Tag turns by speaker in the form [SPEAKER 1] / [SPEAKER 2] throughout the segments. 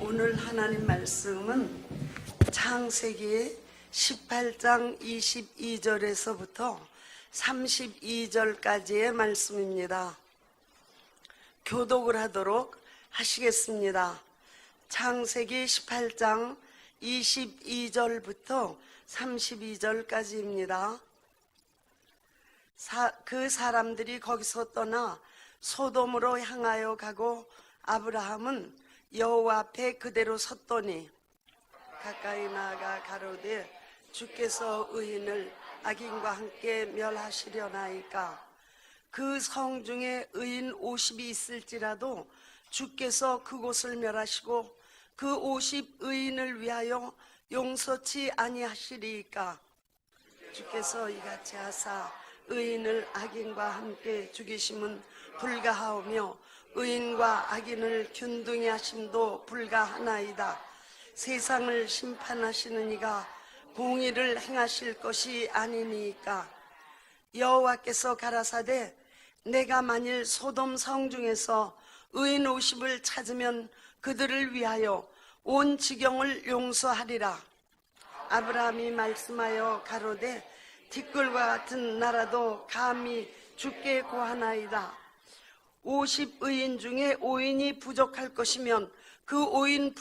[SPEAKER 1] 오늘 하나님 말씀은 창세기 18장 22절에서부터 32절까지의 말씀입니다. 교독을 하도록 하시겠습니다. 창세기 18장 22절부터 32절까지입니다. 그 사람들이 거기서 떠나 소돔으로 향하여 가고 아브라함은 여호와 앞에 그대로 섰더니 가까이 나아가 가로되 주께서 의인을 악인과 함께 멸하시려나이까. 그 성 중에 의인 50이 있을지라도 주께서 그곳을 멸하시고 그 50 의인을 위하여 용서치 아니하시리이까. 주께서 이같이 하사 의인을 악인과 함께 죽이심은 불가하오며 의인과 악인을 균등히 하심도 불가하나이다. 세상을 심판하시는 이가 공의를 행하실 것이 아니니까. 여호와께서 가라사대 내가 만일 소돔 성 중에서 의인 50을 찾으면 그들을 위하여 온 지경을 용서하리라. 아브라함이 말씀하여 가로되 티끌과 같은 나라도 감히 주께 고하나이다. 50의인 중에 5인이 부족할 것이면 그 5인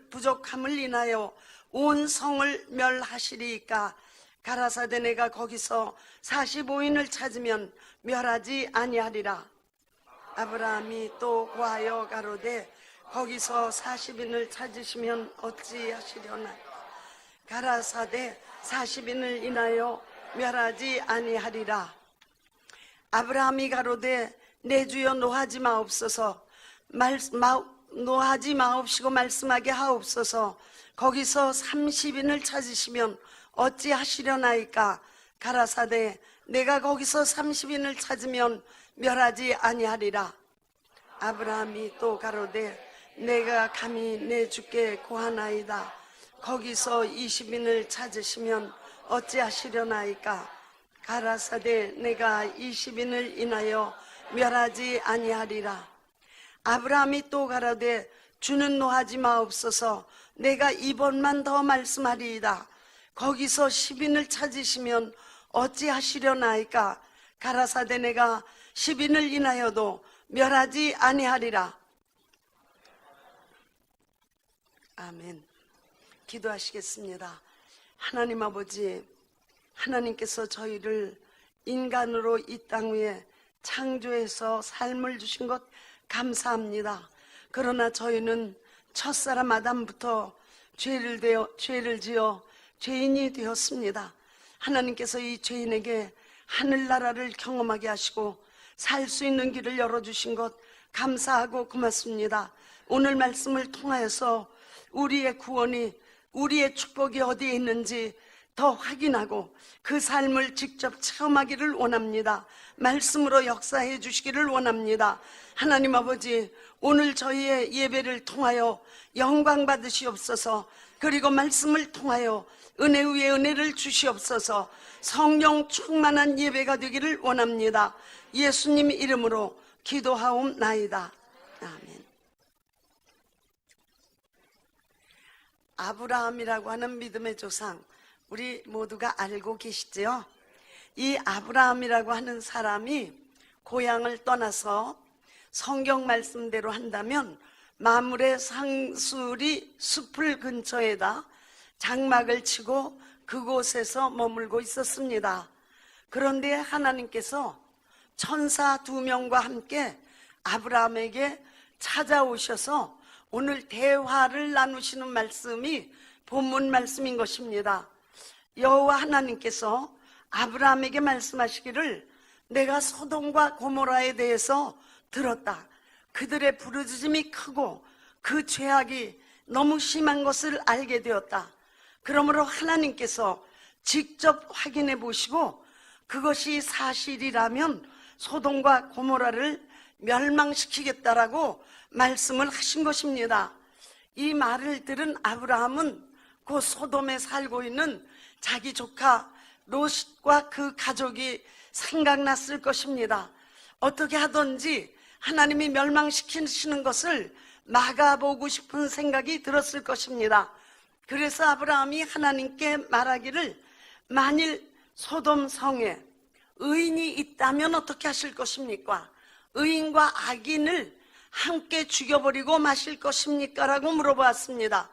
[SPEAKER 1] 부족함을 인하여 온 성을 멸하시리이까. 가라사대 내가 거기서 45인을 찾으면 멸하지 아니하리라. 아브라함이 또 고하여 가로되 거기서 40인을 찾으시면 어찌하시려나. 가라사대 40인을 인하여 멸하지 아니하리라. 아브라함이 가로되 내 주여 노하지 마옵소서. 노하지 마옵시고 말씀하게 하옵소서. 거기서 30인을 찾으시면 어찌하시려나이까. 가라사대 내가 거기서 30인을 찾으면 멸하지 아니하리라. 아브라함이 또 가로되 내가 감히 내 주께 고하나이다. 거기서 20인을 찾으시면 어찌하시려나이까. 가라사대 내가 20인을 인하여 멸하지 아니하리라. 아브라함이 또 가라되 주는 노하지 마옵소서. 내가 이번만 더 말씀하리이다. 거기서 10인을 찾으시면 어찌하시려나이까. 가라사대 내가 10인을 인하여도 멸하지 아니하리라. 아멘. 기도하시겠습니다. 하나님 아버지, 하나님께서 저희를 인간으로 이 땅 위에 창조해서 삶을 주신 것 감사합니다. 그러나 저희는 첫사람 아담부터 죄를 지어 죄인이 되었습니다. 하나님께서 이 죄인에게 하늘나라를 경험하게 하시고 살 수 있는 길을 열어주신 것 감사하고 고맙습니다. 오늘 말씀을 통하여서 우리의 구원이, 우리의 축복이 어디에 있는지 더 확인하고 그 삶을 직접 체험하기를 원합니다. 말씀으로 역사해 주시기를 원합니다. 하나님 아버지, 오늘 저희의 예배를 통하여 영광 받으시옵소서. 그리고 말씀을 통하여 은혜 위에 은혜를 주시옵소서. 성령 충만한 예배가 되기를 원합니다. 예수님 이름으로 기도하옵나이다. 아멘. 아브라함이라고 하는 믿음의 조상, 우리 모두가 알고 계시죠? 이 아브라함이라고 하는 사람이 고향을 떠나서 성경 말씀대로 한다면 마물의 상수리 숲을 근처에다 장막을 치고 그곳에서 머물고 있었습니다. 그런데 하나님께서 천사 2명과 함께 아브라함에게 찾아오셔서 오늘 대화를 나누시는 말씀이 본문 말씀인 것입니다. 여호와 하나님께서 아브라함에게 말씀하시기를 내가 소돔과 고모라에 대해서 들었다. 그들의 부르짖음이 크고 그 죄악이 너무 심한 것을 알게 되었다. 그러므로 하나님께서 직접 확인해 보시고 그것이 사실이라면 소돔과 고모라를 멸망시키겠다라고 말씀을 하신 것입니다. 이 말을 들은 아브라함은 그 소돔에 살고 있는 자기 조카 롯과 그 가족이 생각났을 것입니다. 어떻게 하든지 하나님이 멸망시키시는 것을 막아보고 싶은 생각이 들었을 것입니다. 그래서 아브라함이 하나님께 말하기를 만일 소돔 성에 의인이 있다면 어떻게 하실 것입니까? 의인과 악인을 함께 죽여버리고 마실 것입니까? 라고 물어보았습니다.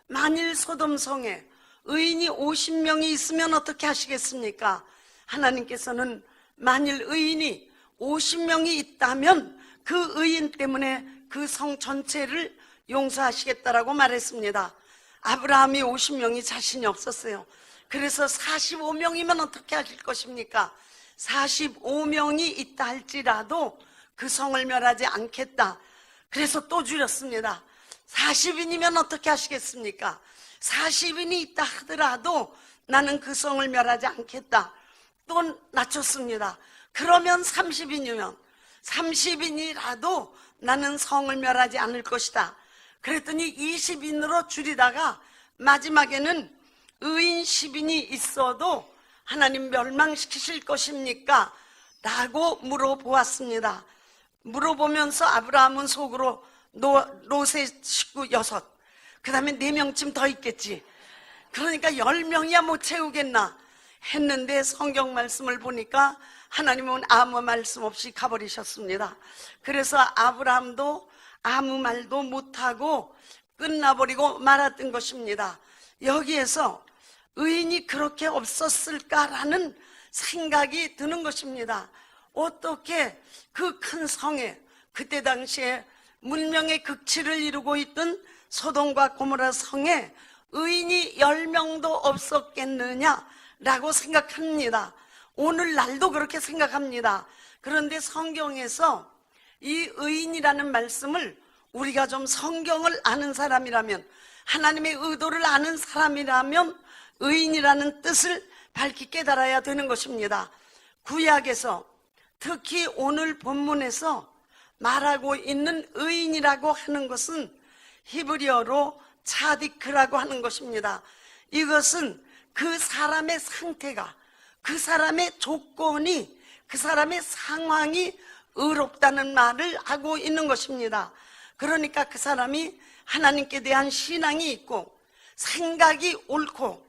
[SPEAKER 1] 만일 소돔 성에 의인이 50명이 있으면 어떻게 하시겠습니까? 하나님께서는 만일 의인이 50명이 있다면 그 의인 때문에 그 성 전체를 용서하시겠다라고 말했습니다. 아브라함이 50명이 자신이 없었어요. 그래서 45명이면 어떻게 하실 것입니까? 45명이 있다 할지라도 그 성을 멸하지 않겠다. 그래서 또 줄였습니다. 40인이면 어떻게 하시겠습니까? 40인이 있다 하더라도 나는 그 성을 멸하지 않겠다. 또 낮췄습니다. 그러면 30인이면 30인이라도 나는 성을 멸하지 않을 것이다. 그랬더니 20인으로 줄이다가 마지막에는 의인 10인이 있어도 하나님 멸망시키실 것입니까? 라고 물어보았습니다. 물어보면서 아브라함은 속으로 롯의 식구 6, 그 다음에 4명쯤 더 있겠지. 그러니까 10명이야 못 채우겠나 했는데 성경 말씀을 보니까 하나님은 아무 말씀 없이 가버리셨습니다. 그래서 아브라함도 아무 말도 못하고 끝나버리고 말았던 것입니다. 여기에서 의인이 그렇게 없었을까라는 생각이 드는 것입니다. 어떻게 그 큰 성에 그때 당시에 문명의 극치를 이루고 있던 소돔과 고모라 성에 의인이 10명도 없었겠느냐라고 생각합니다. 오늘날도 그렇게 생각합니다. 그런데 성경에서 이 의인이라는 말씀을 우리가 좀 성경을 아는 사람이라면, 하나님의 의도를 아는 사람이라면 의인이라는 뜻을 밝히 깨달아야 되는 것입니다. 구약에서 특히 오늘 본문에서 말하고 있는 의인이라고 하는 것은 히브리어로 차디크라고 하는 것입니다. 이것은 그 사람의 상태가, 그 사람의 조건이, 그 사람의 상황이 의롭다는 말을 하고 있는 것입니다. 그러니까 그 사람이 하나님께 대한 신앙이 있고, 생각이 옳고,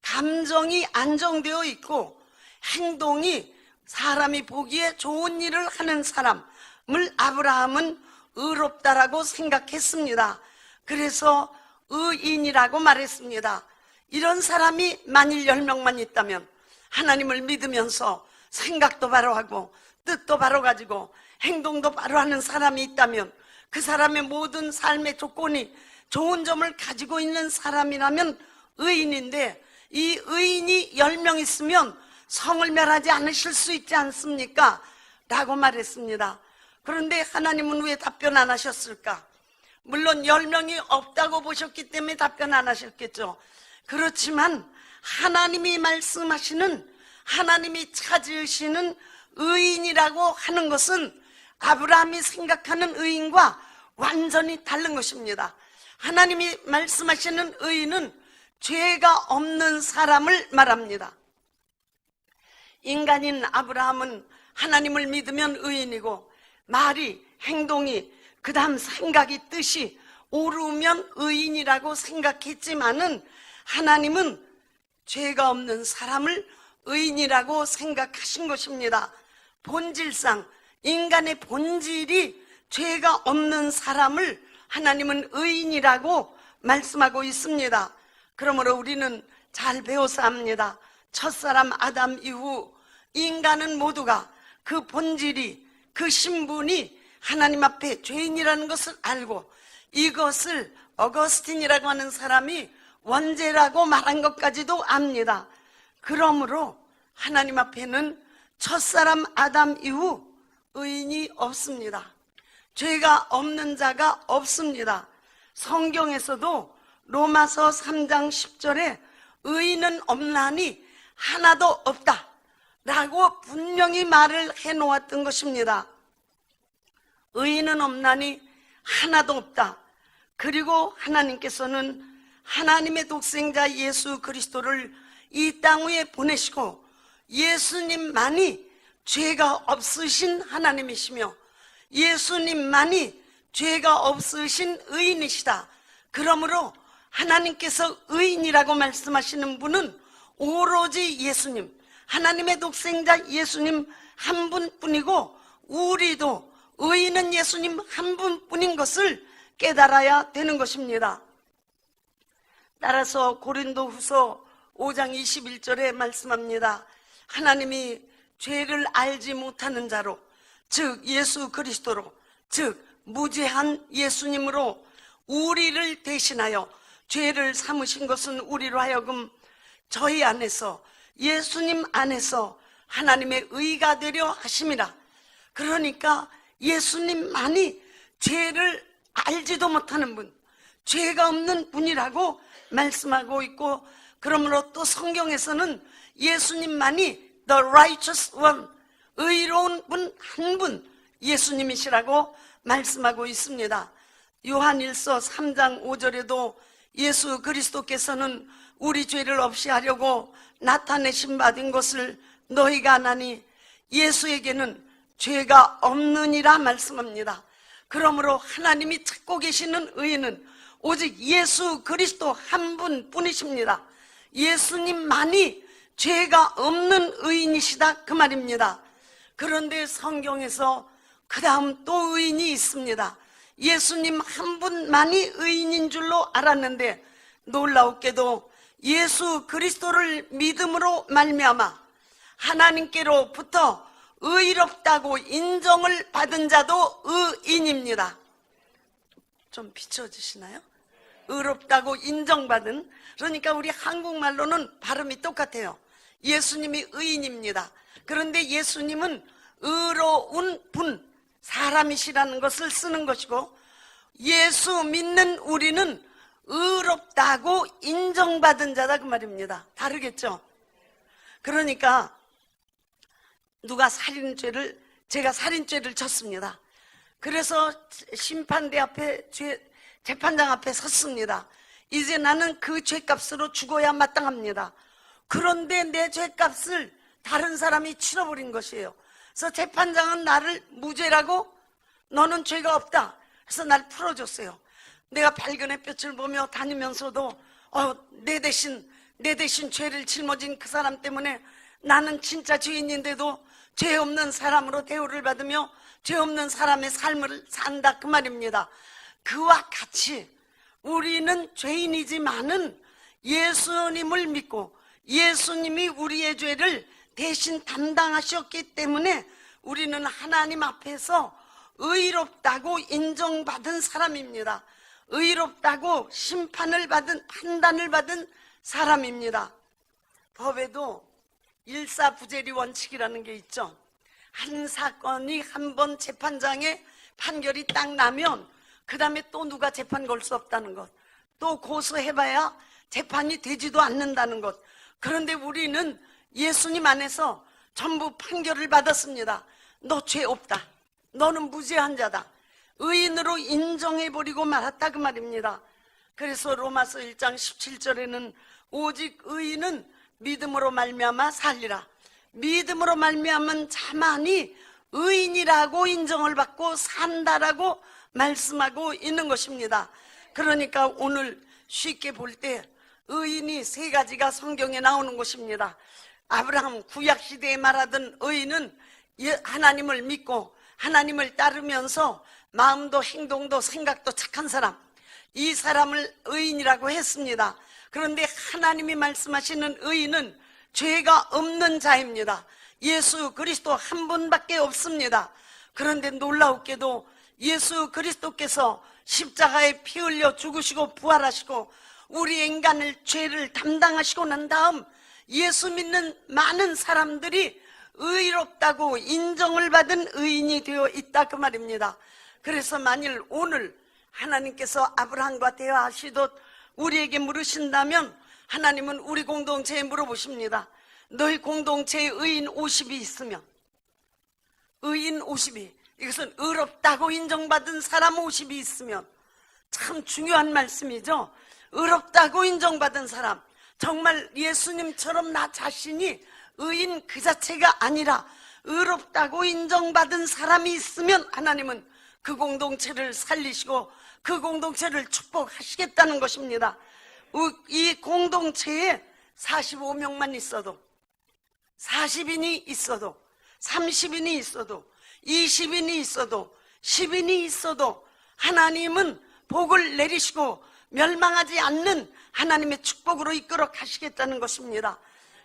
[SPEAKER 1] 감정이 안정되어 있고, 행동이 사람이 보기에 좋은 일을 하는 사람을 아브라함은 의롭다라고 생각했습니다. 그래서 의인이라고 말했습니다. 이런 사람이 만일 10명만 있다면, 하나님을 믿으면서 생각도 바로 하고 뜻도 바로 가지고 행동도 바로 하는 사람이 있다면, 그 사람의 모든 삶의 조건이 좋은 점을 가지고 있는 사람이라면 의인인데, 이 의인이 10명 있으면 성을 멸하지 않으실 수 있지 않습니까? 라고 말했습니다. 그런데 하나님은 왜 답변 안 하셨을까? 물론 10명이 없다고 보셨기 때문에 답변 안 하셨겠죠. 그렇지만 하나님이 말씀하시는, 하나님이 찾으시는 의인이라고 하는 것은 아브라함이 생각하는 의인과 완전히 다른 것입니다. 하나님이 말씀하시는 의인은 죄가 없는 사람을 말합니다. 인간인 아브라함은 하나님을 믿으면 의인이고, 말이, 행동이, 그 다음 생각이, 뜻이 옳으면 의인이라고 생각했지만은 하나님은 죄가 없는 사람을 의인이라고 생각하신 것입니다. 본질상 인간의 본질이 죄가 없는 사람을 하나님은 의인이라고 말씀하고 있습니다. 그러므로 우리는 잘 배워서 합니다. 첫사람 아담 이후 인간은 모두가 그 본질이, 그 신분이 하나님 앞에 죄인이라는 것을 알고, 이것을 어거스틴이라고 하는 사람이 원죄라고 말한 것까지도 압니다. 그러므로 하나님 앞에는 첫사람 아담 이후 의인이 없습니다. 죄가 없는 자가 없습니다. 성경에서도 로마서 3장 10절에 의인은 없나니 하나도 없다 라고 분명히 말을 해놓았던 것입니다. 의인은 없나니 하나도 없다. 그리고 하나님께서는 하나님의 독생자 예수 그리스도를 이 땅 위에 보내시고, 예수님만이 죄가 없으신 하나님이시며, 예수님만이 죄가 없으신 의인이시다. 그러므로 하나님께서 의인이라고 말씀하시는 분은 오로지 예수님, 하나님의 독생자 예수님 한 분뿐이고, 우리도 의인은 예수님 한 분뿐인 것을 깨달아야 되는 것입니다. 따라서 고린도후서 5장 21절에 말씀합니다. 하나님이 죄를 알지 못하는 자로, 즉 예수 그리스도로, 즉 무죄한 예수님으로 우리를 대신하여 죄를 삼으신 것은 우리로 하여금 저희 안에서, 예수님 안에서 하나님의 의가 되려 하심이라. 그러니까 예수님만이 죄를 알지도 못하는 분, 죄가 없는 분이라고 말씀하고 있고, 그러므로 또 성경에서는 예수님만이 the righteous one, 의로운 분 한 분 예수님이시라고 말씀하고 있습니다. 요한일서 3장 5절에도 예수 그리스도께서는 우리 죄를 없이 하려고 나타내심 받은 것을 너희가 아나니 예수에게는 죄가 없느니라 말씀합니다. 그러므로 하나님이 찾고 계시는 의인은 오직 예수 그리스도 한 분뿐이십니다. 예수님만이 죄가 없는 의인이시다 그 말입니다. 그런데 성경에서 그 다음 또 의인이 있습니다. 예수님 한 분만이 의인인 줄로 알았는데 놀라웠게도 예수 그리스도를 믿음으로 말미암아 하나님께로부터 의롭다고 인정을 받은 자도 의인입니다. 좀 비춰주시나요? 의롭다고 인정받은, 그러니까 우리 한국말로는 발음이 똑같아요. 예수님이 의인입니다. 그런데 예수님은 의로운 분, 사람이시라는 것을 쓰는 것이고, 예수 믿는 우리는 의롭다고 인정받은 자다 그 말입니다. 다르겠죠? 그러니까 누가 제가 살인죄를 졌습니다. 그래서 심판대 앞에, 재판장 앞에 섰습니다. 이제 나는 그 죄값으로 죽어야 마땅합니다. 그런데 내 죄값을 다른 사람이 치러버린 것이에요. 그래서 재판장은 나를 무죄라고, 너는 죄가 없다, 그래서 날 풀어줬어요. 내가 발견의 볕을 보며 다니면서도 내 대신 죄를 짊어진 그 사람 때문에 나는 진짜 죄인인데도 죄 없는 사람으로 대우를 받으며 죄 없는 사람의 삶을 산다 그 말입니다. 그와 같이 우리는 죄인이지만은 예수님을 믿고 예수님이 우리의 죄를 대신 담당하셨기 때문에 우리는 하나님 앞에서 의롭다고 인정받은 사람입니다. 의롭다고 심판을 받은, 판단을 받은 사람입니다. 법에도 일사부재리 원칙이라는 게 있죠. 한 사건이 한 번 재판장에 판결이 딱 나면 그 다음에 또 누가 재판 걸 수 없다는 것, 또 고소해봐야 재판이 되지도 않는다는 것. 그런데 우리는 예수님 안에서 전부 판결을 받았습니다. 너 죄 없다, 너는 무죄한 자다, 의인으로 인정해버리고 말았다 그 말입니다. 그래서 로마서 1장 17절에는 오직 의인은 믿음으로 말미암아 살리라, 믿음으로 말미암은 자만이 의인이라고 인정을 받고 산다라고 말씀하고 있는 것입니다. 그러니까 오늘 쉽게 볼 때 의인이 세 가지가 성경에 나오는 것입니다. 아브라함 구약시대에 말하던 의인은 하나님을 믿고 하나님을 따르면서 마음도 행동도 생각도 착한 사람, 이 사람을 의인이라고 했습니다. 그런데 하나님이 말씀하시는 의인은 죄가 없는 자입니다. 예수 그리스도 한 분밖에 없습니다. 그런데 놀라웠게도 예수 그리스도께서 십자가에 피 흘려 죽으시고 부활하시고 우리 인간을 죄를 담당하시고 난 다음 예수 믿는 많은 사람들이 의롭다고 인정을 받은 의인이 되어 있다 그 말입니다. 그래서 만일 오늘 하나님께서 아브라함과 대화하시듯 우리에게 물으신다면 하나님은 우리 공동체에 물어보십니다. 너희 공동체에 의인 50이 있으면, 의인 50이, 이것은 의롭다고 인정받은 사람 50이 있으면, 참 중요한 말씀이죠. 의롭다고 인정받은 사람, 정말 예수님처럼 나 자신이 의인 그 자체가 아니라 의롭다고 인정받은 사람이 있으면 하나님은 그 공동체를 살리시고 그 공동체를 축복하시겠다는 것입니다. 이 공동체에 45명만 있어도, 40인이 있어도, 30인이 있어도, 20인이 있어도, 10인이 있어도 하나님은 복을 내리시고 멸망하지 않는 하나님의 축복으로 이끌어 가시겠다는 것입니다.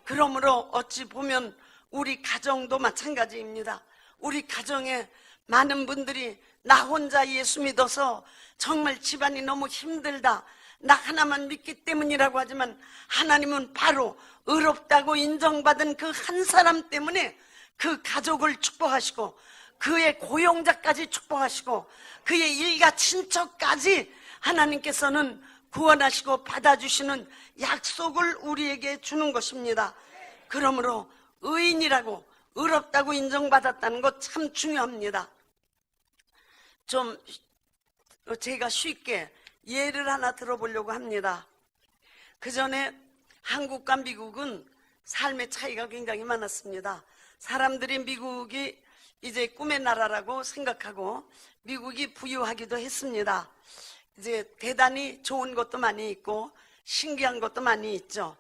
[SPEAKER 1] 그러므로 어찌 보면 우리 가정도 마찬가지입니다. 우리 가정에 많은 분들이 나 혼자 예수 믿어서 정말 집안이 너무 힘들다, 나 하나만 믿기 때문이라고 하지만 하나님은 바로 의롭다고 인정받은 그 한 사람 때문에 그 가족을 축복하시고 그의 고용자까지 축복하시고 그의 일가 친척까지 하나님께서는 구원하시고 받아주시는 약속을 우리에게 주는 것입니다. 그러므로 의인이라고 의롭다고 인정받았다는 것 참 중요합니다. 좀 제가 쉽게 예를 하나 들어보려고 합니다. 그 전에 한국과 미국은 삶의 차이가 굉장히 많았습니다. 사람들이 미국이 이제 꿈의 나라라고 생각하고 미국이 부유하기도 했습니다. 이제 대단히 좋은 것도 많이 있고 신기한 것도 많이 있죠.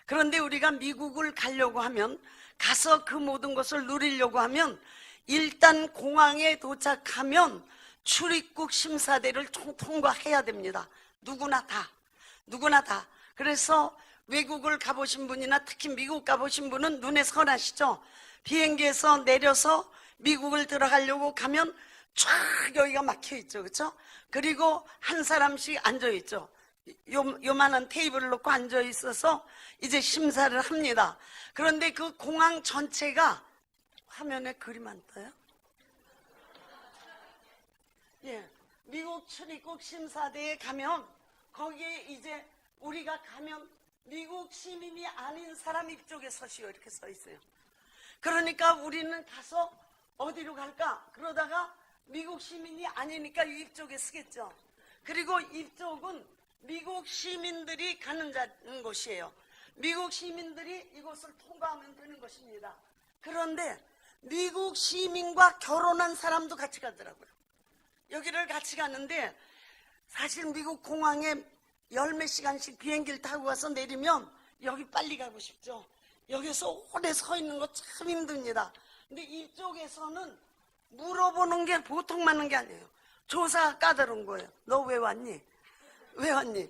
[SPEAKER 1] 그런데 우리가 미국을 가려고 하면, 가서 그 모든 것을 누리려고 하면 일단 공항에 도착하면 출입국 심사대를 통과해야 됩니다. 누구나 다. 그래서 외국을 가보신 분이나 특히 미국 가보신 분은 눈에 선하시죠. 비행기에서 내려서 미국을 들어가려고 가면 쫙 여기가 막혀있죠, 그렇죠? 그리고 한 사람씩 앉아있죠. 요만한 테이블을 놓고 앉아있어서 이제 심사를 합니다. 그런데 그 공항 전체가, 화면에 그림 안 떠요? 예, 미국 출입국 심사대에 가면 거기에 이제 우리가 가면 미국 시민이 아닌 사람 이쪽에 서시오 이렇게 써 있어요. 그러니까 우리는 가서 어디로 갈까? 그러다가 미국 시민이 아니니까 이쪽에 쓰겠죠. 그리고 이쪽은 미국 시민들이 가는 곳이에요. 미국 시민들이 이곳을 통과하면 되는 것입니다. 그런데 미국 시민과 결혼한 사람도 같이 가더라고요. 여기를 같이 가는데 사실 미국 공항에 열 몇 시간씩 비행기를 타고 가서 내리면 여기 빨리 가고 싶죠. 여기서 오래 서 있는 거 참 힘듭니다. 근데 이쪽에서는 물어보는 게 보통 많은 게 아니에요. 조사가 까다로운 거예요. 너 왜 왔니? 왜 왔니?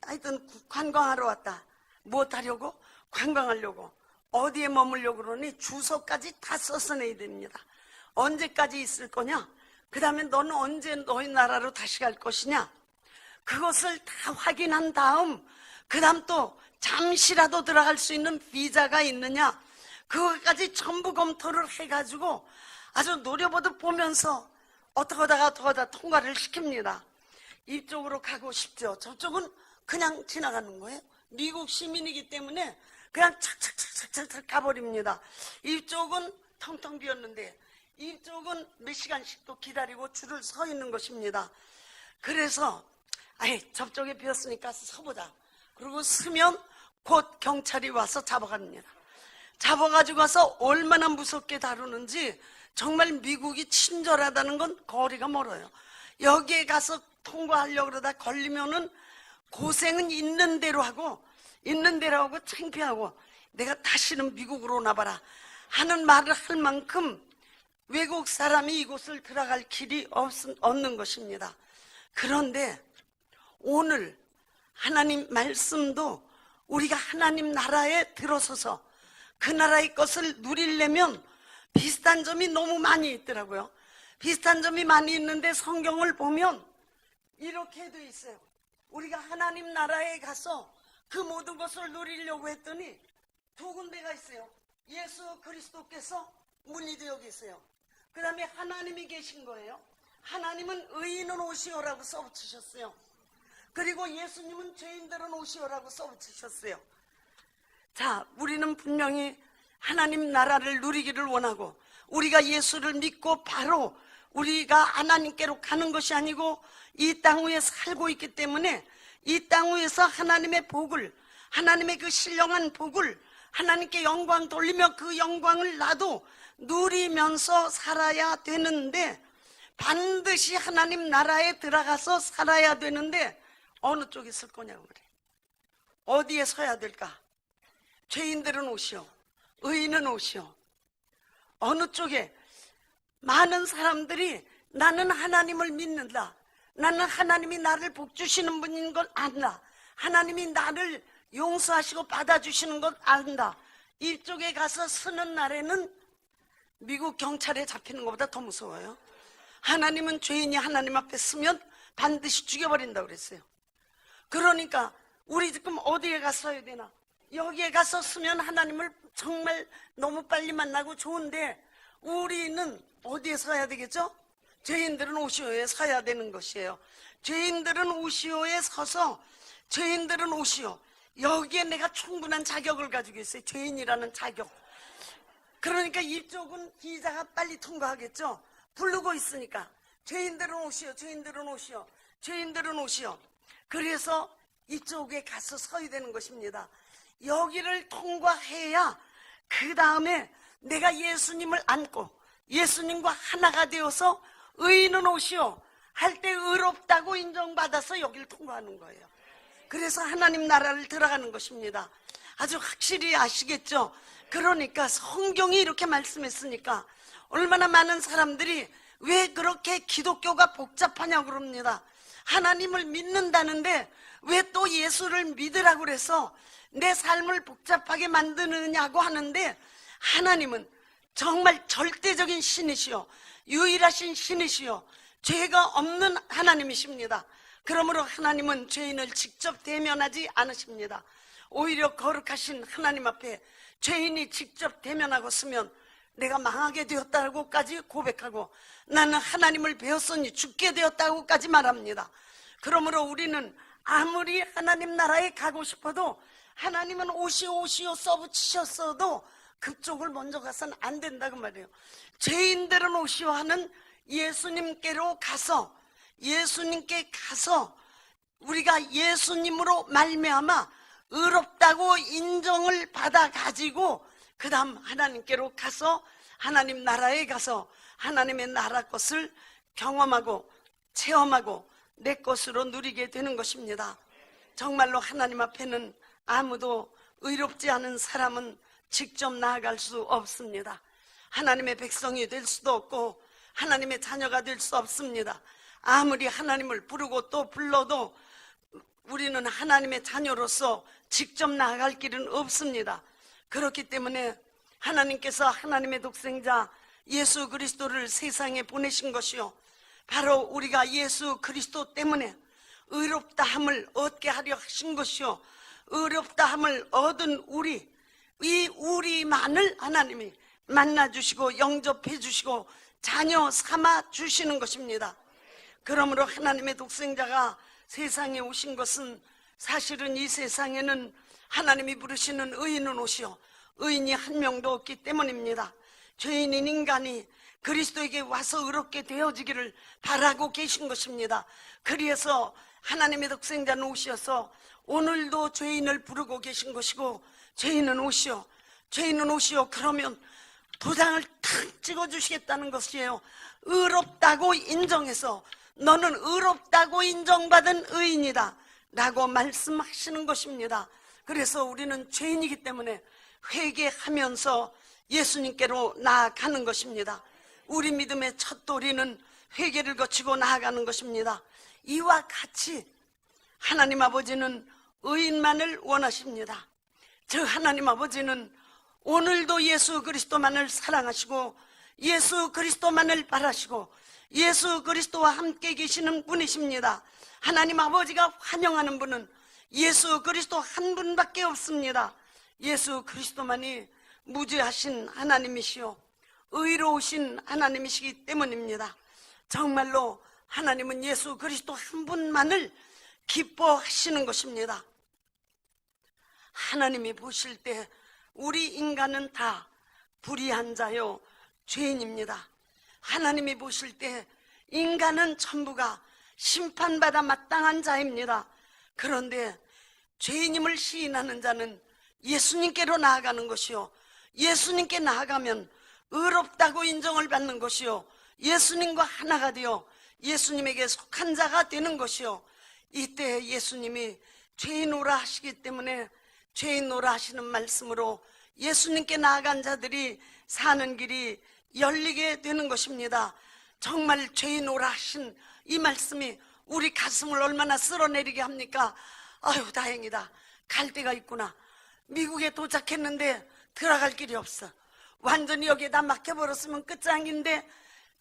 [SPEAKER 1] 하여튼 관광하러 왔다. 무엇 하려고? 관광하려고. 어디에 머물려고 그러니 주소까지 다 써서 내야 됩니다. 언제까지 있을 거냐? 그 다음에 너는 언제 너희 나라로 다시 갈 것이냐? 그것을 다 확인한 다음 그 다음 또 잠시라도 들어갈 수 있는 비자가 있느냐? 그것까지 전부 검토를 해가지고 아주 노려보듯 보면서 어떻게 하다가 통과를 시킵니다. 이쪽으로 가고 싶죠. 저쪽은 그냥 지나가는 거예요. 미국 시민이기 때문에 그냥 착착착착착 가버립니다. 이쪽은 텅텅 비었는데 이쪽은 몇 시간씩 또 기다리고 줄을 서 있는 것입니다. 그래서 저쪽에 비었으니까 서보자. 그리고 서면 곧 경찰이 와서 잡아갑니다. 잡아가지고 와서 얼마나 무섭게 다루는지 정말 미국이 친절하다는 건 거리가 멀어요. 여기에 가서 통과하려고 그러다 걸리면은 고생은 있는 대로 하고 창피하고 내가 다시는 미국으로 오나봐라 하는 말을 할 만큼 외국 사람이 이곳을 들어갈 길이 없는 것입니다. 그런데 오늘 하나님 말씀도 우리가 하나님 나라에 들어서서 그 나라의 것을 누리려면 비슷한 점이 너무 많이 있더라고요. 비슷한 점이 많이 있는데 성경을 보면 이렇게 돼 있어요. 우리가 하나님 나라에 가서 그 모든 것을 누리려고 했더니 두 군데가 있어요. 예수 그리스도께서 문이 되어 계세요. 그 다음에 하나님이 계신 거예요. 하나님은 의인은 오시오라고 써붙이셨어요. 그리고 예수님은 죄인들은 오시오라고 써붙이셨어요. 자, 우리는 분명히 하나님 나라를 누리기를 원하고 우리가 예수를 믿고 바로 우리가 하나님께로 가는 것이 아니고 이 땅 위에 살고 있기 때문에 이 땅 위에서 하나님의 복을, 하나님의 그 신령한 복을 하나님께 영광 돌리며 그 영광을 나도 누리면서 살아야 되는데 반드시 하나님 나라에 들어가서 살아야 되는데 어느 쪽에 설 거냐고 그래. 어디에 서야 될까? 죄인들은 오시오, 의인은 오시오. 어느 쪽에? 많은 사람들이 나는 하나님을 믿는다, 나는 하나님이 나를 복주시는 분인 걸 안다, 하나님이 나를 용서하시고 받아주시는 걸 안다, 이쪽에 가서 서는 날에는 미국 경찰에 잡히는 것보다 더 무서워요. 하나님은 죄인이 하나님 앞에 서면 반드시 죽여버린다고 그랬어요. 그러니까 우리 지금 어디에 가서 서야 되나? 여기에 가서 서면 하나님을 정말 너무 빨리 만나고 좋은데, 우리는 어디에 서야 되겠죠? 죄인들은 오시오에 서야 되는 것이에요. 죄인들은 오시오에 서서, 죄인들은 오시오, 여기에 내가 충분한 자격을 가지고 있어요. 죄인이라는 자격. 그러니까 이쪽은 기자가 빨리 통과하겠죠. 부르고 있으니까 죄인들은 오시오, 죄인들은 오시오, 죄인들은 오시오. 그래서 이쪽에 가서 서야 되는 것입니다. 여기를 통과해야 그 다음에 내가 예수님을 안고 예수님과 하나가 되어서 의인은 오시오 할 때 의롭다고 인정받아서 여기를 통과하는 거예요. 그래서 하나님 나라를 들어가는 것입니다. 아주 확실히 아시겠죠? 그러니까 성경이 이렇게 말씀했으니까 얼마나 많은 사람들이 왜 그렇게 기독교가 복잡하냐고 그럽니다. 하나님을 믿는다는데 왜 또 예수를 믿으라고 그래서 내 삶을 복잡하게 만드느냐고 하는데, 하나님은 정말 절대적인 신이시요, 유일하신 신이시요, 죄가 없는 하나님이십니다. 그러므로 하나님은 죄인을 직접 대면하지 않으십니다. 오히려 거룩하신 하나님 앞에 죄인이 직접 대면하고 서면 내가 망하게 되었다고까지 고백하고 나는 하나님을 배웠으니 죽게 되었다고까지 말합니다. 그러므로 우리는 아무리 하나님 나라에 가고 싶어도 하나님은 오시오 오시오 써붙이셨어도 그쪽을 먼저 가서는 안 된다고 말해요. 죄인들은 오시오 하는 예수님께로 가서, 예수님께 가서 우리가 예수님으로 말미암아 의롭다고 인정을 받아 가지고 그 다음 하나님께로 가서 하나님 나라에 가서 하나님의 나라 것을 경험하고 체험하고 내 것으로 누리게 되는 것입니다. 정말로 하나님 앞에는 아무도 의롭지 않은 사람은 직접 나아갈 수 없습니다. 하나님의 백성이 될 수도 없고 하나님의 자녀가 될 수 없습니다. 아무리 하나님을 부르고 또 불러도 우리는 하나님의 자녀로서 직접 나아갈 길은 없습니다. 그렇기 때문에 하나님께서 하나님의 독생자 예수 그리스도를 세상에 보내신 것이요, 바로 우리가 예수 그리스도 때문에 의롭다함을 얻게 하려 하신 것이요, 의롭다함을 얻은 우리만을 하나님이 만나주시고 영접해 주시고 자녀 삼아 주시는 것입니다. 그러므로 하나님의 독생자가 세상에 오신 것은 사실은 이 세상에는 하나님이 부르시는 의인은 오시오 의인이 한 명도 없기 때문입니다. 죄인인 인간이 그리스도에게 와서 의롭게 되어지기를 바라고 계신 것입니다. 그래서 하나님의 독생자는 오셔서 오늘도 죄인을 부르고 계신 것이고, 죄인은 오시오, 죄인은 오시오 그러면 도장을 탁 찍어주시겠다는 것이에요. 의롭다고 인정해서 너는 의롭다고 인정받은 의인이다 라고 말씀하시는 것입니다. 그래서 우리는 죄인이기 때문에 회개하면서 예수님께로 나아가는 것입니다. 우리 믿음의 첫 도리는 회개를 거치고 나아가는 것입니다. 이와 같이 하나님 아버지는 의인만을 원하십니다. 저 하나님 아버지는 오늘도 예수 그리스도만을 사랑하시고 예수 그리스도만을 바라시고 예수 그리스도와 함께 계시는 분이십니다. 하나님 아버지가 환영하는 분은 예수 그리스도 한 분밖에 없습니다. 예수 그리스도만이 무죄하신 하나님이시오 의로우신 하나님이시기 때문입니다. 정말로 하나님은 예수 그리스도 한 분만을 기뻐하시는 것입니다. 하나님이 보실 때 우리 인간은 다 불의한 자요 죄인입니다. 하나님이 보실 때 인간은 전부가 심판받아 마땅한 자입니다. 그런데 죄인임을 시인하는 자는 예수님께로 나아가는 것이요, 예수님께 나아가면 의롭다고 인정을 받는 것이요, 예수님과 하나가 되어 예수님에게 속한 자가 되는 것이요, 이때 예수님이 죄인오라 하시기 때문에 죄인오라 하시는 말씀으로 예수님께 나아간 자들이 사는 길이 열리게 되는 것입니다. 정말 죄인오라 하신 이 말씀이 우리 가슴을 얼마나 쓸어내리게 합니까? 아유, 다행이다. 갈 데가 있구나. 미국에 도착했는데 들어갈 길이 없어. 완전히 여기에다 막혀버렸으면 끝장인데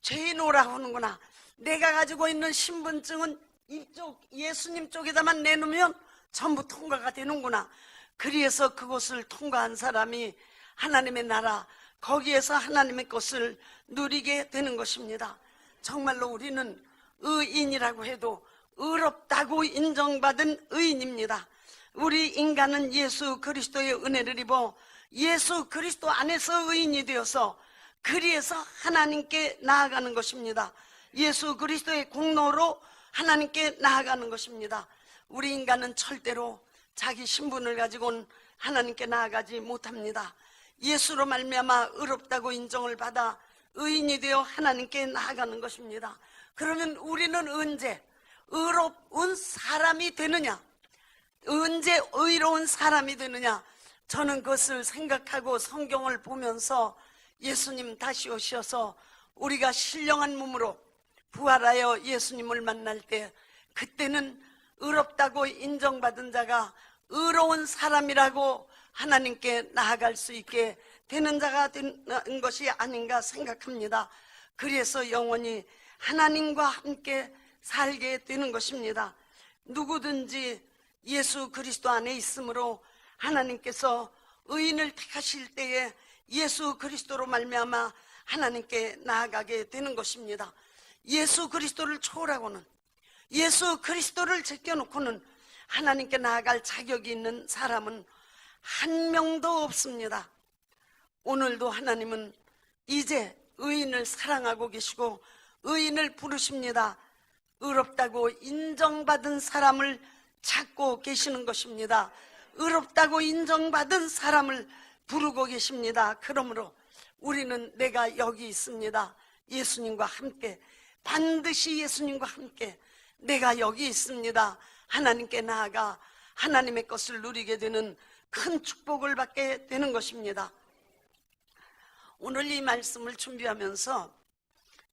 [SPEAKER 1] 죄인오라고 하는구나. 내가 가지고 있는 신분증은 이쪽 예수님 쪽에다만 내놓으면 전부 통과가 되는구나. 그래서 그곳을 통과한 사람이 하나님의 나라, 거기에서 하나님의 것을 누리게 되는 것입니다. 정말로 우리는 의인이라고 해도 의롭다고 인정받은 의인입니다. 우리 인간은 예수 그리스도의 은혜를 입어 예수 그리스도 안에서 의인이 되어서 그리에서 하나님께 나아가는 것입니다. 예수 그리스도의 공로로 하나님께 나아가는 것입니다. 우리 인간은 절대로 자기 신분을 가지고는 하나님께 나아가지 못합니다. 예수로 말미암아 의롭다고 인정을 받아 의인이 되어 하나님께 나아가는 것입니다. 그러면 우리는 언제 의로운 사람이 되느냐? 언제 의로운 사람이 되느냐? 저는 그것을 생각하고 성경을 보면서 예수님 다시 오셔서 우리가 신령한 몸으로 부활하여 예수님을 만날 때, 그때는 의롭다고 인정받은 자가 의로운 사람이라고 하나님께 나아갈 수 있게 되는 자가 되는 것이 아닌가 생각합니다. 그래서 영원히 하나님과 함께 살게 되는 것입니다. 누구든지 예수 그리스도 안에 있으므로 하나님께서 의인을 택하실 때에 예수 그리스도로 말미암아 하나님께 나아가게 되는 것입니다. 예수 그리스도를 초월하고는, 예수 그리스도를 제껴놓고는 하나님께 나아갈 자격이 있는 사람은 한 명도 없습니다. 오늘도 하나님은 이제 의인을 사랑하고 계시고 의인을 부르십니다. 의롭다고 인정받은 사람을 찾고 계시는 것입니다. 의롭다고 인정받은 사람을 부르고 계십니다. 그러므로 우리는 내가 여기 있습니다. 예수님과 함께, 반드시 예수님과 함께 내가 여기 있습니다. 하나님께 나아가 하나님의 것을 누리게 되는 큰 축복을 받게 되는 것입니다. 오늘 이 말씀을 준비하면서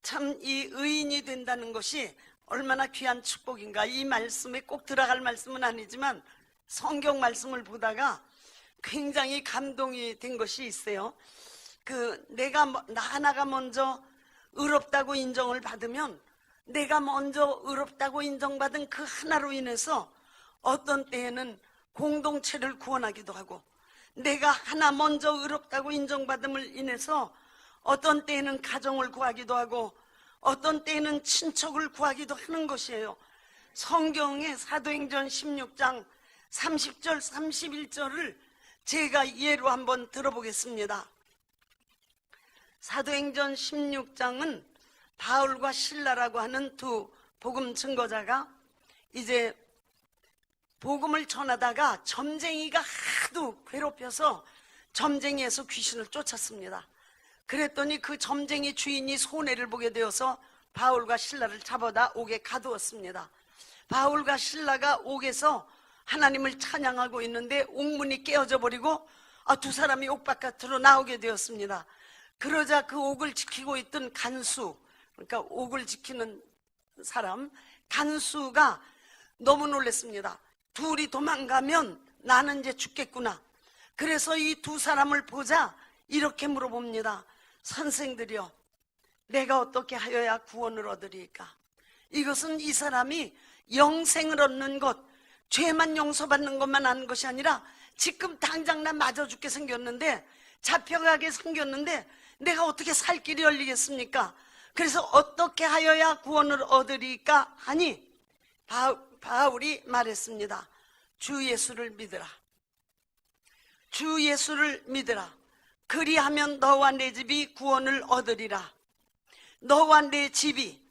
[SPEAKER 1] 참 이 의인이 된다는 것이 얼마나 귀한 축복인가. 이 말씀에 꼭 들어갈 말씀은 아니지만 성경 말씀을 보다가 굉장히 감동이 된 것이 있어요. 나 하나가 먼저 의롭다고 인정을 받으면 내가 먼저 의롭다고 인정받은 그 하나로 인해서 어떤 때에는 공동체를 구원하기도 하고, 내가 하나 먼저 의롭다고 인정받음을 인해서 어떤 때에는 가정을 구하기도 하고 어떤 때에는 친척을 구하기도 하는 것이에요. 성경의 사도행전 16장 30절 31절을 제가 예로 한번 들어보겠습니다. 사도행전 16장은 바울과 실라라고 하는 두 복음 증거자가 이제 복음을 전하다가 점쟁이가 하도 괴롭혀서 점쟁이에서 귀신을 쫓았습니다. 그랬더니 그 점쟁이 주인이 손해를 보게 되어서 바울과 실라를 잡아다 옥에 가두었습니다. 바울과 실라가 옥에서 하나님을 찬양하고 있는데 옥문이 깨어져 버리고 두 사람이 옥 바깥으로 나오게 되었습니다. 그러자 그 옥을 지키고 있던 간수, 그러니까 옥을 지키는 사람, 간수가 너무 놀랐습니다. 둘이 도망가면 나는 이제 죽겠구나. 그래서 이 두 사람을 보자 이렇게 물어봅니다. 선생들이여, 내가 어떻게 하여야 구원을 얻으리까? 이것은 이 사람이 영생을 얻는 것, 죄만 용서받는 것만 아는 것이 아니라 지금 당장 나 맞아 죽게 생겼는데, 잡혀가게 생겼는데 내가 어떻게 살 길이 열리겠습니까? 그래서 어떻게 하여야 구원을 얻으리까 하니 바울이 말했습니다. 주 예수를 믿으라. 주 예수를 믿으라. 그리하면 너와 내 집이 구원을 얻으리라. 너와 내 집이,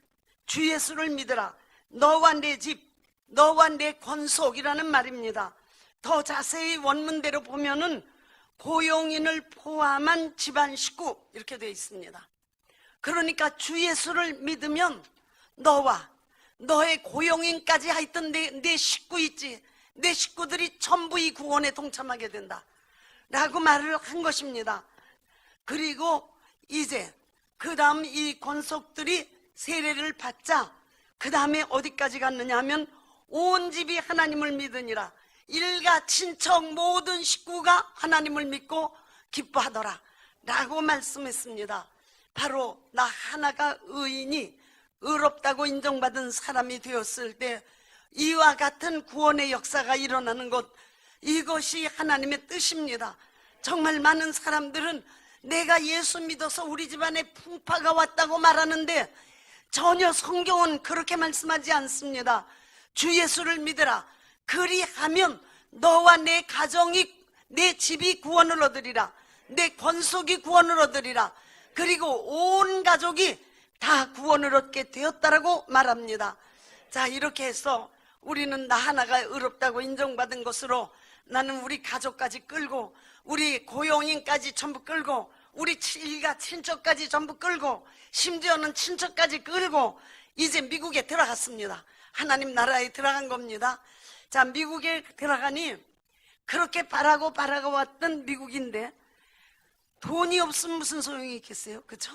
[SPEAKER 1] 주 예수를 믿으라. 너와 내 집, 너와 내 권속이라는 말입니다. 더 자세히 원문대로 보면은 고용인을 포함한 집안 식구 이렇게 되어 있습니다. 그러니까 주 예수를 믿으면 너와 너의 고용인까지 하여튼 내 식구 있지, 내 식구들이 전부 이 구원에 동참하게 된다 라고 말을 한 것입니다. 그리고 이제 그 다음 이 권속들이 세례를 받자 그 다음에 어디까지 갔느냐 하면 온 집이 하나님을 믿으니라. 일가 친척 모든 식구가 하나님을 믿고 기뻐하더라 라고 말씀했습니다. 바로 나 하나가 의인이 의롭다고 인정받은 사람이 되었을 때 이와 같은 구원의 역사가 일어나는 것, 이것이 하나님의 뜻입니다. 정말 많은 사람들은 내가 예수 믿어서 우리 집안에 풍파가 왔다고 말하는데 전혀 성경은 그렇게 말씀하지 않습니다. 주 예수를 믿으라. 그리하면 너와 내 가정이, 내 집이 구원을 얻으리라. 내 권속이 구원을 얻으리라. 그리고 온 가족이 다 구원을 얻게 되었다라고 말합니다. 자, 이렇게 해서 우리는 나 하나가 의롭다고 인정받은 것으로 나는 우리 가족까지 끌고 우리 고용인까지 전부 끌고 우리 일가 친척까지 전부 끌고 심지어는 친척까지 끌고 이제 미국에 들어갔습니다. 하나님 나라에 들어간 겁니다. 자, 미국에 들어가니 그렇게 바라고 왔던 미국인데 돈이 없으면 무슨 소용이 있겠어요? 그렇죠?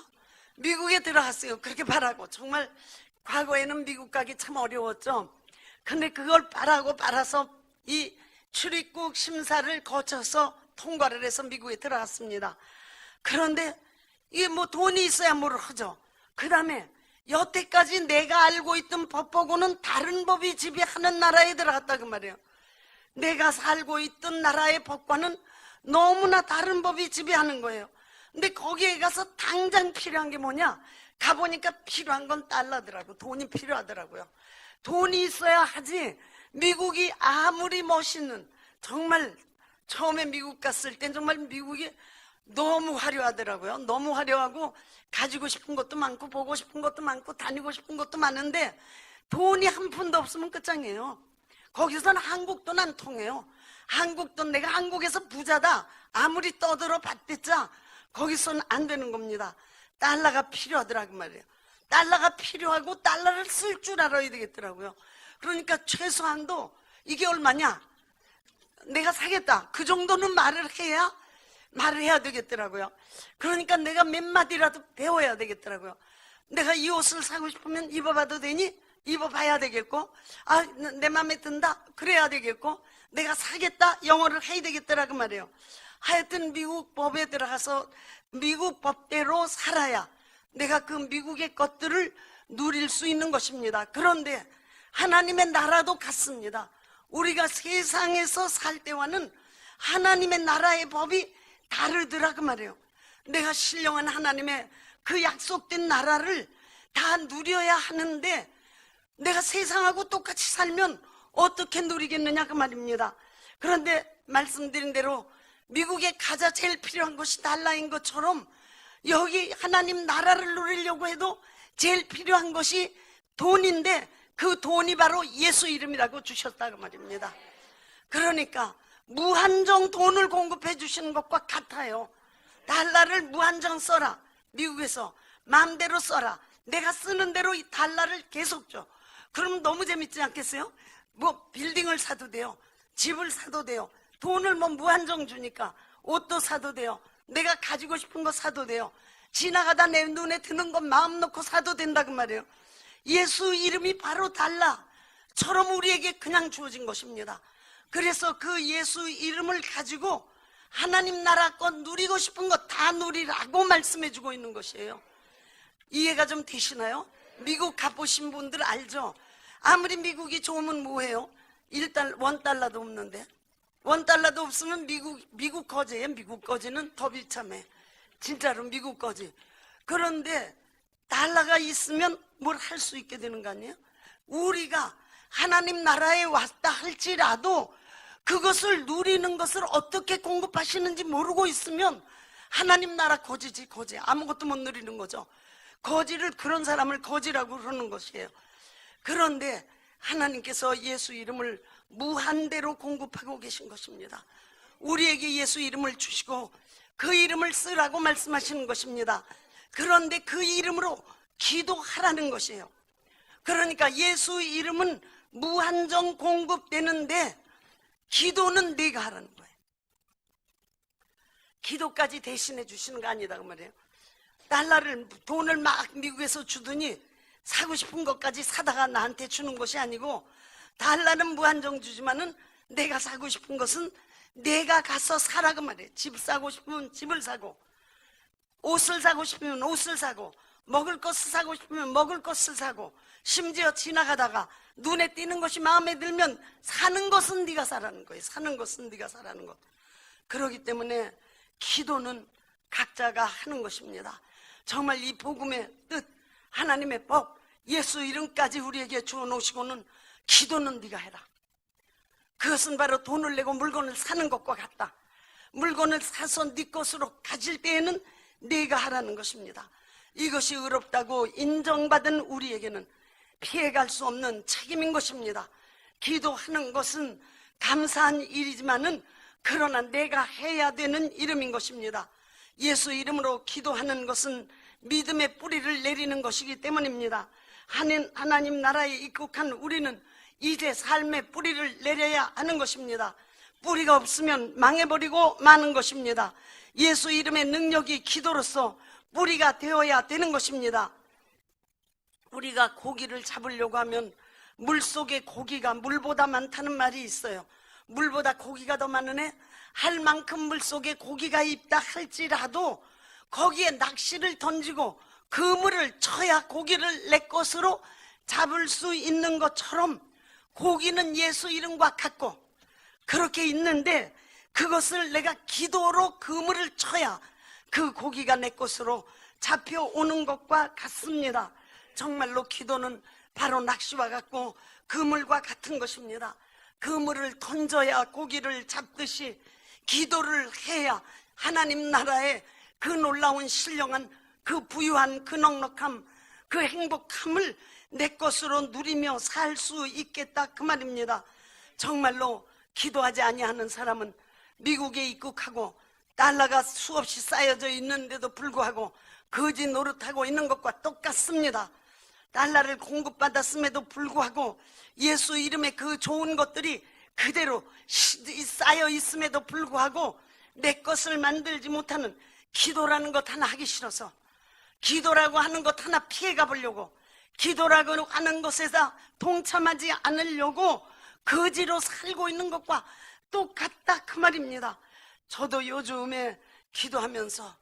[SPEAKER 1] 미국에 들어갔어요. 그렇게 바라고. 정말 과거에는 미국 가기 참 어려웠죠. 근데 그걸 바라서 이 출입국 심사를 거쳐서 통과를 해서 미국에 들어갔습니다. 그런데 이게 뭐 돈이 있어야 뭘 하죠. 그 다음에 여태까지 내가 알고 있던 법하고는 다른 법이 지배하는 나라에 들어갔다 그 말이에요. 내가 살고 있던 나라의 법과는 너무나 다른 법이 지배하는 거예요. 근데 거기에 가서 당장 필요한 게 뭐냐? 가보니까 필요한 건 달러더라고. 돈이 필요하더라고요. 돈이 있어야 하지. 미국이 아무리 멋있는, 정말 처음에 미국 갔을 땐 정말 미국이 너무 화려하더라고요. 너무 화려하고 가지고 싶은 것도 많고 보고 싶은 것도 많고 다니고 싶은 것도 많은데 돈이 한 푼도 없으면 끝장이에요. 거기서는 한국 돈 안 통해요. 한국 돈, 내가 한국에서 부자다 아무리 떠들어 봤댔자 거기서는 안 되는 겁니다. 달러가 필요하더라고 말이에요. 달러가 필요하고 달러를 쓸 줄 알아야 되겠더라고요. 그러니까 최소한도 이게 얼마냐? 내가 사겠다. 그 정도는 말을 해야 되겠더라고요. 그러니까 내가 몇 마디라도 배워야 되겠더라고요. 내가 이 옷을 사고 싶으면 입어봐도 되니? 입어봐야 되겠고, 아, 내 맘에 든다? 그래야 되겠고, 내가 사겠다? 영어를 해야 되겠더라고 말이에요. 하여튼 미국 법에 들어가서 미국 법대로 살아야 내가 그 미국의 것들을 누릴 수 있는 것입니다. 그런데 하나님의 나라도 같습니다. 우리가 세상에서 살 때와는 하나님의 나라의 법이 다르더라고 말이에요. 내가 신령한 하나님의 그 약속된 나라를 다 누려야 하는데 내가 세상하고 똑같이 살면 어떻게 누리겠느냐 그 말입니다. 그런데 말씀드린 대로 미국에 가자 제일 필요한 것이 달러인 것처럼 여기 하나님 나라를 누리려고 해도 제일 필요한 것이 돈인데 그 돈이 바로 예수 이름이라고 주셨다고 말입니다. 그러니까 무한정 돈을 공급해 주시는 것과 같아요. 달러를 무한정 써라. 미국에서 마음대로 써라. 내가 쓰는 대로 이 달러를 계속 줘. 그럼 너무 재밌지 않겠어요? 뭐 빌딩을 사도 돼요. 집을 사도 돼요. 돈을 뭐 무한정 주니까 옷도 사도 돼요. 내가 가지고 싶은 거 사도 돼요. 지나가다 내 눈에 드는 건 마음 놓고 사도 된다고 말이에요. 예수 이름이 바로 달러처럼 우리에게 그냥 주어진 것입니다. 그래서 그 예수 이름을 가지고 하나님 나라 것 누리고 싶은 거 다 누리라고 말씀해 주고 있는 것이에요. 이해가 좀 되시나요? 미국 가보신 분들 알죠? 아무리 미국이 좋으면 뭐해요? $1도 없는데 $1도 없으면 미국 거지예요. 미국 거지는 더 비참해. 진짜로 미국 거지. 그런데 달러가 있으면 뭘 할 수 있게 되는 거 아니에요? 우리가 하나님 나라에 왔다 할지라도 그것을 누리는 것을 어떻게 공급하시는지 모르고 있으면 하나님 나라 거지지 거지. 아무것도 못 누리는 거죠. 거지를, 그런 사람을 거지라고 그러는 것이에요. 그런데 하나님께서 예수 이름을 무한대로 공급하고 계신 것입니다. 우리에게 예수 이름을 주시고 그 이름을 쓰라고 말씀하시는 것입니다. 그런데 그 이름으로 기도하라는 것이에요. 그러니까 예수 이름은 무한정 공급되는데 기도는 네가 하라는 거예요. 기도까지 대신해 주시는 거 아니다 그 말이에요. 달러를, 돈을 막 미국에서 주더니 사고 싶은 것까지 사다가 나한테 주는 것이 아니고, 달러는 무한정 주지만은 내가 사고 싶은 것은 내가 가서 사라 그 말이에요. 집 사고 싶으면 집을 사고, 옷을 사고 싶으면 옷을 사고, 먹을 것을 사고 싶으면 먹을 것을 사고, 심지어 지나가다가 눈에 띄는 것이 마음에 들면 사는 것은 네가 사라는 거예요. 사는 것은 네가 사라는 것. 그렇기 때문에 기도는 각자가 하는 것입니다. 정말 이 복음의 뜻, 하나님의 법, 예수 이름까지 우리에게 주어 놓으시고는 기도는 네가 해라. 그것은 바로 돈을 내고 물건을 사는 것과 같다. 물건을 사서 네 것으로 가질 때에는 네가 하라는 것입니다. 이것이 의롭다고 인정받은 우리에게는 피해갈 수 없는 책임인 것입니다. 기도하는 것은 감사한 일이지만은 그러나 내가 해야 되는 이름인 것입니다. 예수 이름으로 기도하는 것은 믿음의 뿌리를 내리는 것이기 때문입니다. 하나님 나라에 입국한 우리는 이제 삶의 뿌리를 내려야 하는 것입니다. 뿌리가 없으면 망해버리고 마는 것입니다. 예수 이름의 능력이 기도로서 뿌리가 되어야 되는 것입니다. 우리가 고기를 잡으려고 하면 물속에 고기가 물보다 많다는 말이 있어요. 물보다 고기가 더 많으네. 할 만큼 물속에 고기가 있다 할지라도 거기에 낚시를 던지고 그물을 쳐야 고기를 내 것으로 잡을 수 있는 것처럼 고기는 예수 이름과 같고 그렇게 있는데, 그것을 내가 기도로 그물을 쳐야 그 고기가 내 것으로 잡혀오는 것과 같습니다. 정말로 기도는 바로 낚시와 같고 그물과 같은 것입니다. 그물을 던져야 고기를 잡듯이 기도를 해야 하나님 나라의 그 놀라운 신령한, 그 부유한, 그 넉넉함, 그 행복함을 내 것으로 누리며 살 수 있겠다 그 말입니다. 정말로 기도하지 아니하는 사람은 미국에 입국하고 달러가 수없이 쌓여져 있는데도 불구하고 거지 노릇하고 있는 것과 똑같습니다. 달러를 공급받았음에도 불구하고 예수 이름의 그 좋은 것들이 그대로 쌓여 있음에도 불구하고 내 것을 만들지 못하는, 기도라는 것 하나 하기 싫어서, 기도라고 하는 것 하나 피해가 보려고, 기도라고 하는 것에서 동참하지 않으려고 거지로 살고 있는 것과 똑같다 그 말입니다. 저도 요즘에 기도하면서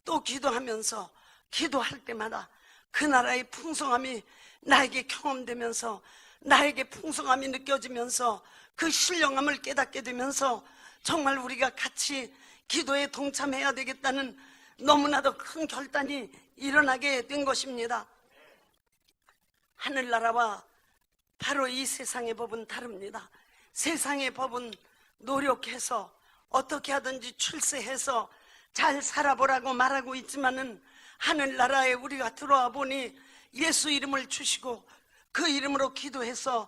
[SPEAKER 1] 또 기도하면서 기도할 때마다 그 나라의 풍성함이 나에게 경험되면서, 나에게 풍성함이 느껴지면서 그 신령함을 깨닫게 되면서 정말 우리가 같이 기도에 동참해야 되겠다는 너무나도 큰 결단이 일어나게 된 것입니다. 하늘나라와 바로 이 세상의 법은 다릅니다. 세상의 법은 노력해서 어떻게 하든지 출세해서 잘 살아보라고 말하고 있지만은 하늘나라에 우리가 들어와 보니 예수 이름을 주시고 그 이름으로 기도해서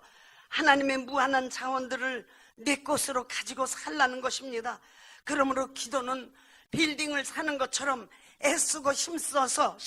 [SPEAKER 1] 하나님의 무한한 자원들을 내 것으로 가지고 살라는 것입니다. 그러므로 기도는 빌딩을 사는 것처럼 애쓰고 힘써서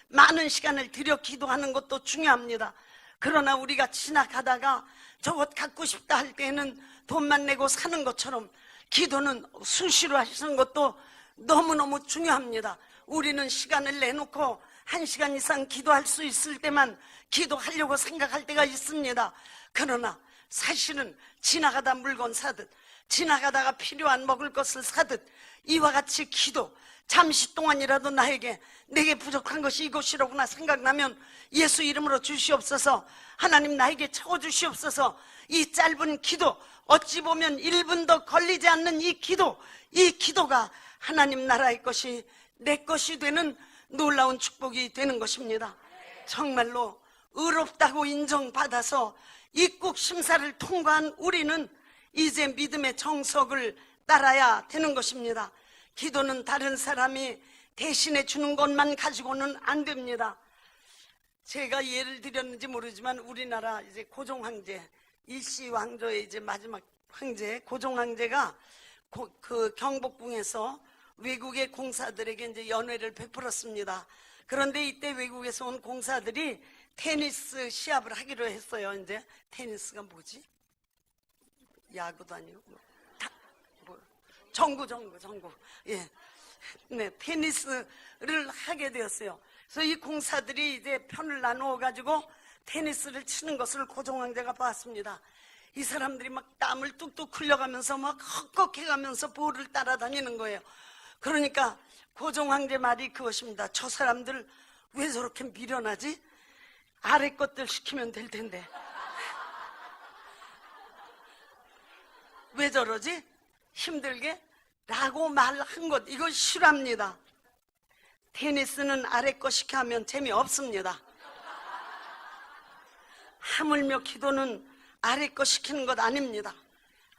[SPEAKER 1] 많은 시간을 들여 기도하는 것도 중요합니다. 그러나 우리가 지나가다가 저것 갖고 싶다 할 때는 돈만 내고 사는 것처럼 기도는 수시로 하시는 것도 너무너무 중요합니다. 우리는 시간을 내놓고 1시간 이상 기도할 수 있을 때만 기도하려고 생각할 때가 있습니다. 그러나 사실은 지나가다 물건 사듯, 지나가다가 필요한 먹을 것을 사듯 이와 같이 기도, 잠시 동안이라도 내게 부족한 것이 이것이로구나 생각나면 예수 이름으로 주시옵소서, 하나님 나에게 채워주시옵소서. 이 짧은 기도, 어찌 보면 1분도 걸리지 않는 이 기도가 하나님 나라의 것이 내 것이 되는 놀라운 축복이 되는 것입니다. 정말로 의롭다고 인정받아서 입국 심사를 통과한 우리는 이제 믿음의 정석을 따라야 되는 것입니다. 기도는 다른 사람이 대신해 주는 것만 가지고는 안 됩니다. 제가 예를 드렸는지 모르지만 우리나라 이제 고종 황제, 일시 왕조의 이제 마지막 황제 고종 황제가 그 경복궁에서 외국의 공사들에게 이제 연회를 베풀었습니다. 그런데 이때 외국에서 온 공사들이 테니스 시합을 하기로 했어요. 이제 테니스가 뭐지? 야구도 아니고 정구. 예. 네, 테니스를 하게 되었어요. 그래서 이 공사들이 이제 편을 나누어 가지고 테니스를 치는 것을 고종황제가 봤습니다. 이 사람들이 막 땀을 뚝뚝 흘려가면서 막 헉헉해가면서 볼을 따라다니는 거예요. 그러니까 고종황제 말이 그것입니다. 저 사람들 왜 저렇게 미련하지? 아래 것들 시키면 될 텐데 왜 저러지? 힘들게? 라고 말한 것, 이거 싫어합니다. 테니스는 아래 거 시켜 하면 재미없습니다. 하물며 기도는 아래 거 시키는 것 아닙니다.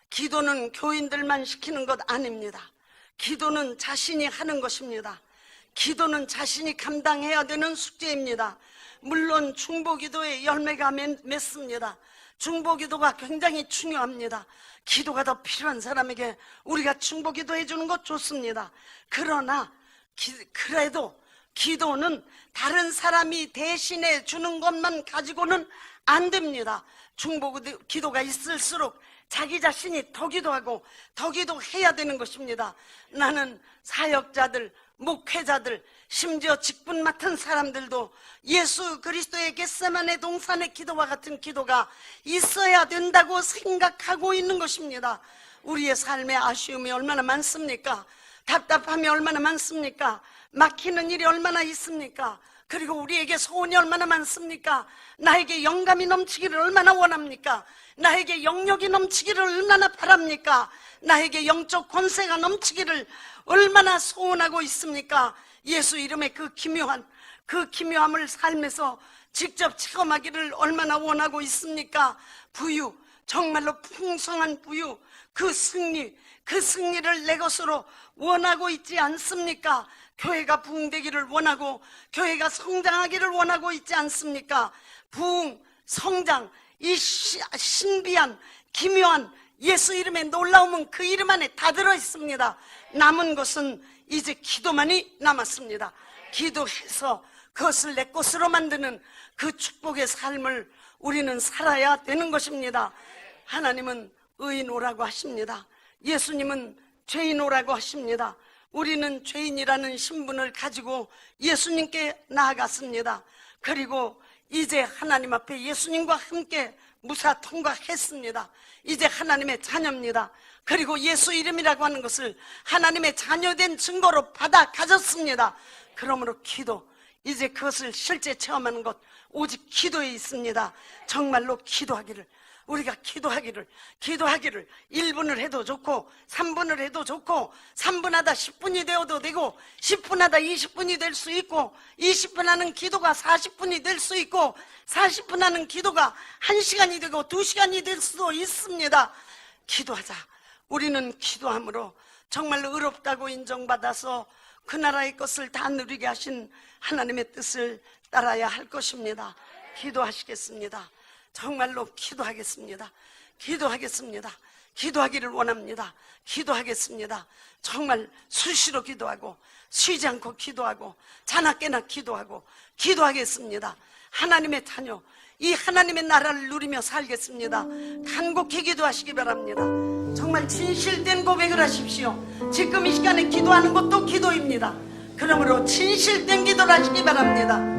[SPEAKER 1] 기도는 교인들만 시키는 것 아닙니다. 기도는 자신이 하는 것입니다. 기도는 자신이 감당해야 되는 숙제입니다. 물론 중보기도의 열매가 맺습니다. 중보기도가 굉장히 중요합니다. 기도가 더 필요한 사람에게 우리가 중보기도 해주는 것 좋습니다. 그러나 그래도 기도는 다른 사람이 대신해 주는 것만 가지고는 안 됩니다. 중보기도가 있을수록 자기 자신이 더 기도하고 더 기도해야 되는 것입니다. 나는 사역자들, 목회자들, 심지어 직분 맡은 사람들도 예수 그리스도의 겟세마네 동산의 기도와 같은 기도가 있어야 된다고 생각하고 있는 것입니다. 우리의 삶에 아쉬움이 얼마나 많습니까? 답답함이 얼마나 많습니까? 막히는 일이 얼마나 있습니까? 그리고 우리에게 소원이 얼마나 많습니까? 나에게 영감이 넘치기를 얼마나 원합니까? 나에게 영역이 넘치기를 얼마나 바랍니까? 나에게 영적 권세가 넘치기를 얼마나 소원하고 있습니까? 예수 이름의 그 기묘함을 삶에서 직접 체험하기를 얼마나 원하고 있습니까? 부유, 정말로 풍성한 부유, 그 승리를 내 것으로 원하고 있지 않습니까? 교회가 부흥되기를 원하고 교회가 성장하기를 원하고 있지 않습니까? 부흥, 성장, 이 신비한 기묘한 예수 이름의 놀라움은 그 이름 안에 다 들어있습니다. 남은 것은 이제 기도만이 남았습니다. 기도해서 그것을 내 것으로 만드는 그 축복의 삶을 우리는 살아야 되는 것입니다. 하나님은 의인 오라고 하십니다. 예수님은 죄인 오라고 하십니다. 우리는 죄인이라는 신분을 가지고 예수님께 나아갔습니다. 그리고 이제 하나님 앞에 예수님과 함께 무사 통과했습니다. 이제 하나님의 자녀입니다. 그리고 예수 이름이라고 하는 것을 하나님의 자녀된 증거로 받아 가졌습니다. 그러므로 기도, 이제 그것을 실제 체험하는 것 오직 기도에 있습니다. 정말로 기도하기를, 우리가 기도하기를 1분을 해도 좋고 3분을 해도 좋고 3분하다 10분이 되어도 되고 10분하다 20분이 될 수 있고 20분 하는 기도가 40분이 될 수 있고 40분 하는 기도가 1시간이 되고 2시간이 될 수도 있습니다. 기도하자. 우리는 기도함으로 정말로 의롭다고 인정받아서 그 나라의 것을 다 누리게 하신 하나님의 뜻을 따라야 할 것입니다. 기도하시겠습니다. 정말로 기도하겠습니다. 기도하기를 원합니다. 기도하겠습니다. 정말 수시로 기도하고 쉬지 않고 기도하고 자나깨나 기도하고 기도하겠습니다. 하나님의 자녀, 이 하나님의 나라를 누리며 살겠습니다. 간곡히 기도하시기 바랍니다. 정말 진실된 고백을 하십시오. 지금 이 시간에 기도하는 것도 기도입니다. 그러므로 진실된 기도를 하시기 바랍니다.